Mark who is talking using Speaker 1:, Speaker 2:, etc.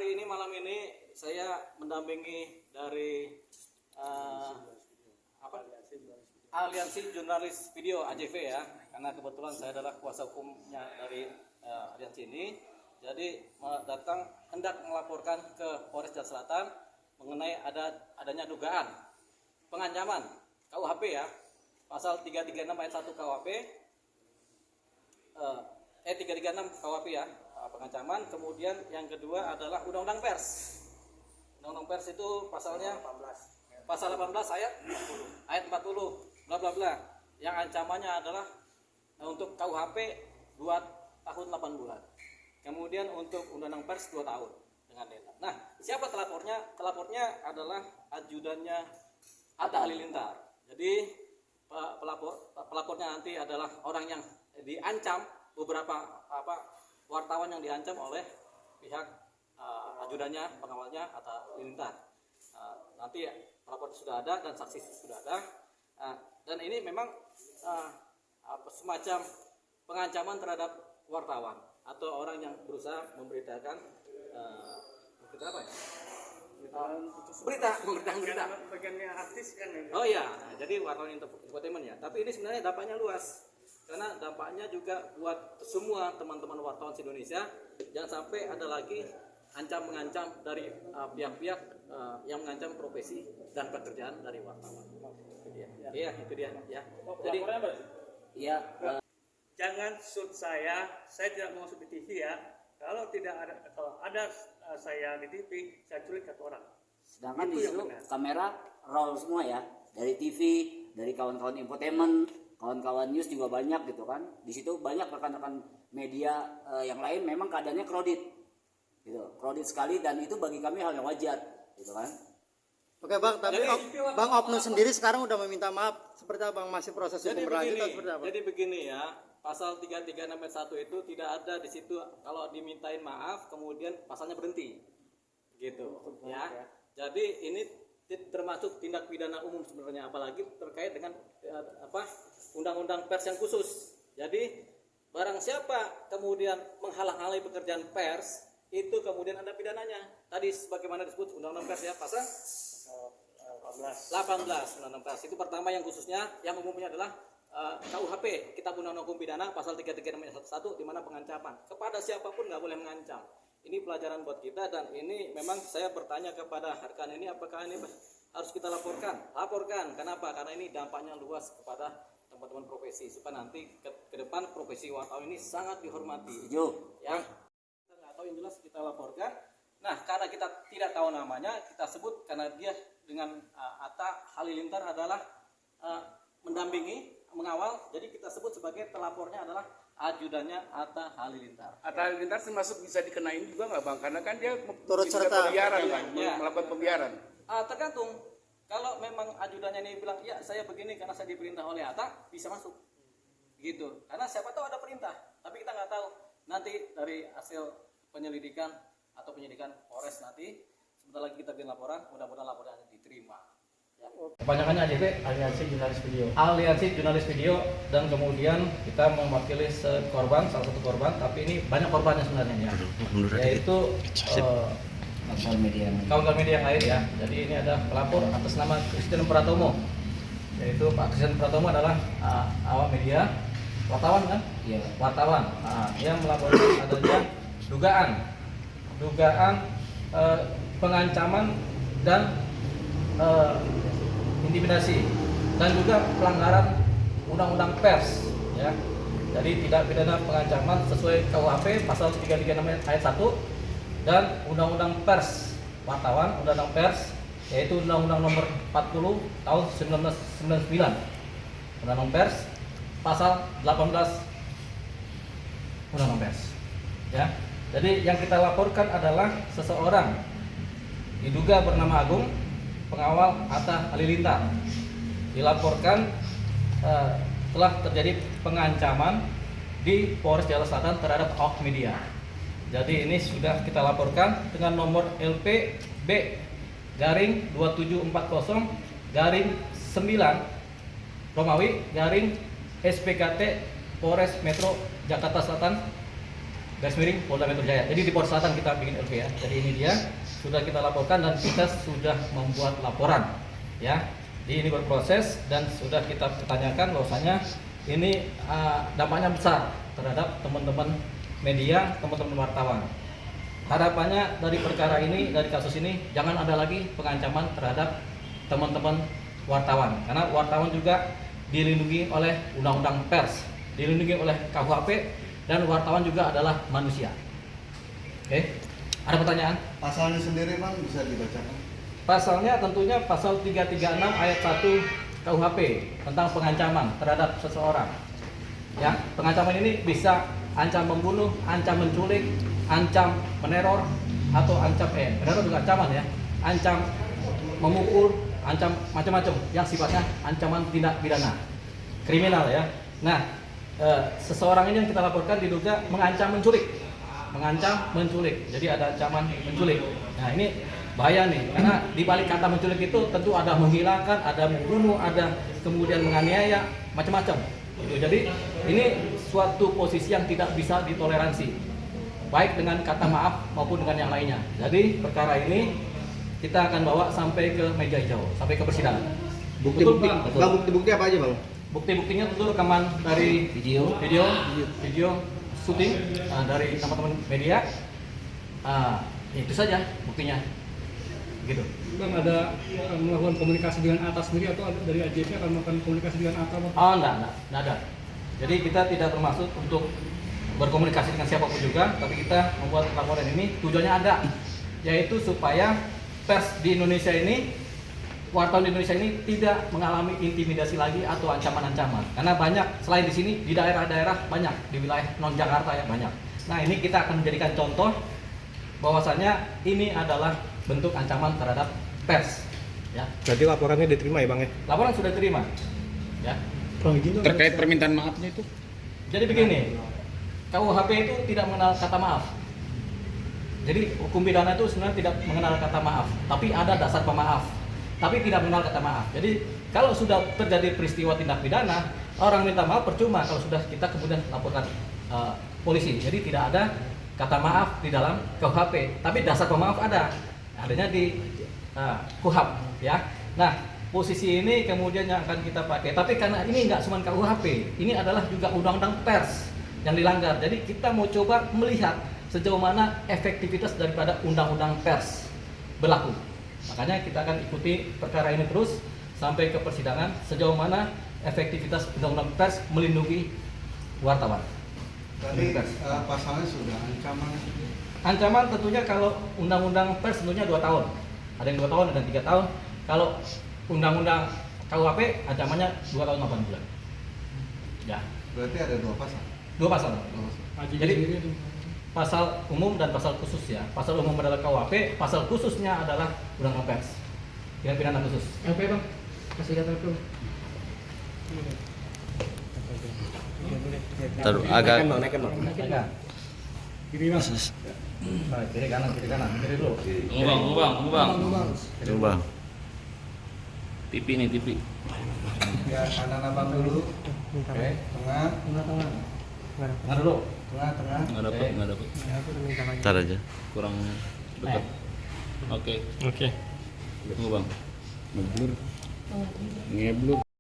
Speaker 1: hari ini malam ini saya mendampingi dari Aliansi Jurnalis Video AJV ya, karena kebetulan saya adalah kuasa hukumnya dari aliansi ini. Jadi datang hendak melaporkan ke Polres Jakarta Selatan mengenai adanya dugaan pengancaman KUHP ya, pasal 336 ayat 1 KUHP, 336 KUHP ya, pengancaman. Kemudian yang kedua adalah Undang-Undang Pers. Undang-Undang Pers itu pasalnya pasal 18 ayat 40 bla bla bla, yang ancamannya adalah untuk KUHP 2 tahun 8 bulan. Kemudian untuk Undang-Undang Pers 2 tahun dengan denda. Nah, siapa telapornya? Telapornya adalah ajudannya Atta Halilintar. Jadi pelapornya nanti adalah orang yang diancam, beberapa wartawan yang diancam oleh pihak ajudannya, pengawalnya Atta Halilintar. Nanti pelapor sudah ada dan saksi sudah ada. Dan ini memang semacam pengancaman terhadap wartawan atau orang yang berusaha memberitakan berita.
Speaker 2: Bagiannya artis kan ya.
Speaker 1: Oh iya, jadi wartawan infotainment ya. Tapi ini sebenarnya dampaknya luas, karena dampaknya juga buat semua teman-teman wartawan di Indonesia. Jangan sampai ada lagi mengancam dari pihak-pihak yang mengancam profesi dan pekerjaan dari wartawan. Itu dia. Iya, itu dia ya. Jadi ya.
Speaker 2: Jangan shoot saya tidak mau shoot di TV ya. Kalau ada saya di TV, saya culik satu orang.
Speaker 3: Sedangkan di situ kamera roll semua ya, dari TV, dari kawan-kawan infotainment, kawan-kawan news juga banyak gitu kan. Di situ banyak rekan-rekan media yang lain, memang keadaannya crowded, gitu, crowded sekali, dan itu bagi kami hal yang wajar, gitu kan.
Speaker 4: Oke Bang, tapi Bang Opnum sendiri sekarang udah meminta maaf, seperti apa Bang? Masih proses hukum berlanjut atau seperti apa?
Speaker 1: Jadi begini ya, pasal 336 ayat 1 itu tidak ada di situ kalau dimintain maaf kemudian pasalnya berhenti, gitu ya. Jadi ini termasuk tindak pidana umum sebenarnya, apalagi terkait dengan undang-undang pers yang khusus. Jadi barang siapa kemudian menghalang-halangi pekerjaan pers, itu kemudian ada pidananya. Tadi sebagaimana disebut undang-undang pers ya, pasal 18 undang-undang pers itu pertama yang khususnya, yang umumnya adalah KUHP, Kitab Undang-Undang Hukum Pidana pasal 336 ayat 1, di mana pengancaman kepada siapapun nggak boleh mengancam. Ini pelajaran buat kita, dan ini memang saya bertanya kepada rekan ini, apakah ini harus kita laporkan? Kenapa? Karena ini dampaknya luas kepada teman-teman profesi, supaya nanti ke depan profesi wartawan ini sangat dihormati. Ya, kita nggak tahu, yang jelas kita laporkan. Nah, karena kita tidak tahu namanya, kita sebut karena dia dengan Atta Halilintar adalah mendampingi, mengawal, jadi kita sebut sebagai pelapornya adalah ajudannya Atta Halilintar.
Speaker 5: Atta Halilintar termasuk bisa dikenain juga nggak Bang? Karena kan dia
Speaker 4: turut serta
Speaker 5: pembiaran kan,
Speaker 1: ya,
Speaker 5: melakukan pembiaran.
Speaker 1: Tergantung. Kalau memang ajudannya ini bilang, ya saya begini karena saya diperintah oleh Atta, bisa masuk. Gitu. Karena siapa tahu ada perintah, tapi kita nggak tahu. Nanti dari hasil penyelidikan atau penyidikan Polres nanti, sebentar lagi kita bikin laporan, mudah-mudahan laporannya diterima. Ya. Kebanyakannya AJV, Aliansi Jurnalis Video. Aliansi Jurnalis Video, dan kemudian kita mewakili korban, salah satu korban, tapi ini banyak korbannya sebenarnya ya. Yaitu kawan-kawan media yang lain ya. Jadi ini ada pelapor atas nama Christian Pratomo. Yaitu Pak Christian Pratomo adalah awak media, wartawan kan?
Speaker 3: Iya.
Speaker 1: Wartawan. Yang melaporkan adanya dugaan pengancaman dan intimidasi, dan juga pelanggaran undang-undang pers ya. Jadi tidak pidana pengancaman sesuai KUHP pasal 336 ayat 1 dan undang-undang pers wartawan, undang-undang pers, yaitu undang-undang nomor 40 tahun 1999, undang-undang pers pasal 18 undang-undang pers ya. Jadi yang kita laporkan adalah seseorang diduga bernama Agung, pengawal Atta Halilintar, dilaporkan telah terjadi pengancaman di Polres Jakarta Selatan terhadap awak media. Jadi ini sudah kita laporkan dengan nomor LP-B-2740-9 Romawi / SPKT Polres Metro Jakarta Selatan garis miring Polda Metro Jaya. Jadi di Polres Selatan kita bikin LP ya. Jadi ini dia sudah kita laporkan dan kita sudah membuat laporan ya. Jadi ini berproses dan sudah kita pertanyakan bahwasanya ini dampaknya besar terhadap teman-teman media, teman-teman wartawan. Harapannya dari perkara ini, dari kasus ini jangan ada lagi pengancaman terhadap teman-teman wartawan, karena wartawan juga dilindungi oleh undang-undang pers, dilindungi oleh KUHP, dan wartawan juga adalah manusia. Oke, ada pertanyaan?
Speaker 6: Pasalnya sendiri Bang bisa dibacakan?
Speaker 1: Pasalnya tentunya pasal 336 ayat 1 KUHP tentang pengancaman terhadap seseorang. Ya, pengancaman ini bisa ancam membunuh, ancam menculik, ancam meneror, atau ancam meneror juga ancaman ya, ancam memukul, ancam macam-macam yang sifatnya ancaman tindak pidana kriminal ya. Nah, seseorang ini yang kita laporkan diduga mengancam menculik, jadi ada ancaman menculik. Nah, ini bahaya nih, karena di balik kata menculik itu tentu ada menghilangkan, ada membunuh, ada kemudian menganiaya, macam-macam. Jadi ini suatu posisi yang tidak bisa ditoleransi, baik dengan kata maaf maupun dengan yang lainnya. Jadi perkara ini kita akan bawa sampai ke meja hijau, sampai ke persidangan.
Speaker 6: Bukti-bukti apa aja Bang?
Speaker 1: Bukti-buktinya tentu rekaman dari video syuting dari teman-teman media. Itu saja buktinya. Gitu.
Speaker 7: Bang, ada melakukan komunikasi dengan atas sendiri atau dari AJP akan melakukan komunikasi dengan ATA?
Speaker 1: Oh, enggak ada. Jadi kita tidak bermaksud untuk berkomunikasi dengan siapapun juga, tapi kita membuat laporan ini tujuannya ada, yaitu supaya pers di Indonesia ini, wartawan di Indonesia ini tidak mengalami intimidasi lagi atau ancaman-ancaman. Karena banyak, selain di sini, di daerah-daerah banyak, di wilayah non-Jakarta ya banyak. Nah, ini kita akan menjadikan contoh bahwasanya ini adalah bentuk ancaman terhadap pers. Ya.
Speaker 7: Jadi laporannya diterima ya Bang ya?
Speaker 1: Laporan sudah diterima. Ya.
Speaker 5: Terkait permintaan maafnya itu?
Speaker 1: Jadi begini, KUHP itu tidak mengenal kata maaf. Jadi hukum pidana itu sebenarnya tidak mengenal kata maaf, tapi ada dasar pemaaf, tapi tidak mengenal kata maaf. Jadi kalau sudah terjadi peristiwa tindak pidana, orang minta maaf percuma kalau sudah kita kemudian laporkan polisi. Jadi tidak ada kata maaf di dalam KUHP, tapi dasar pemaaf adanya di KUHP ya. Nah, posisi ini kemudian yang akan kita pakai, tapi karena ini nggak cuma KUHP, ini adalah juga undang-undang pers yang dilanggar. Jadi kita mau coba melihat sejauh mana efektivitas daripada undang-undang pers berlaku. Makanya kita akan ikuti perkara ini terus sampai ke persidangan, sejauh mana efektivitas undang-undang pers melindungi wartawan.
Speaker 6: Tadi pasalnya sudah ancaman.
Speaker 1: Ancaman tentunya kalau undang-undang pers tentunya 2 tahun. Ada yang 2 tahun, ada yang 3 tahun. Kalau undang-undang KUHP ancamannya 2 tahun 8 bulan. Ya.
Speaker 6: Berarti ada 2 pasal.
Speaker 1: 2 pasal. Jadi pasal umum dan pasal khusus ya. Pasal umum adalah KUHP, pasal khususnya adalah undang-undang pers. Tindak pidana khusus.
Speaker 7: LP Bang, kasih lihat LP.
Speaker 5: Agak
Speaker 1: Naikkan.
Speaker 7: Gini Bang.
Speaker 1: Nah, kiri kanan, kiri dulu.
Speaker 5: Coba. TV nih, TV.
Speaker 6: Ya, kanan abang dulu.
Speaker 1: Oke.
Speaker 6: Tengah.
Speaker 1: Tengah dulu.
Speaker 6: Tengah.
Speaker 5: Nggak dapet. Ntar aja. Kurang dekat. Oke.
Speaker 7: Oke.
Speaker 5: Tunggu Bang. Ngeblur.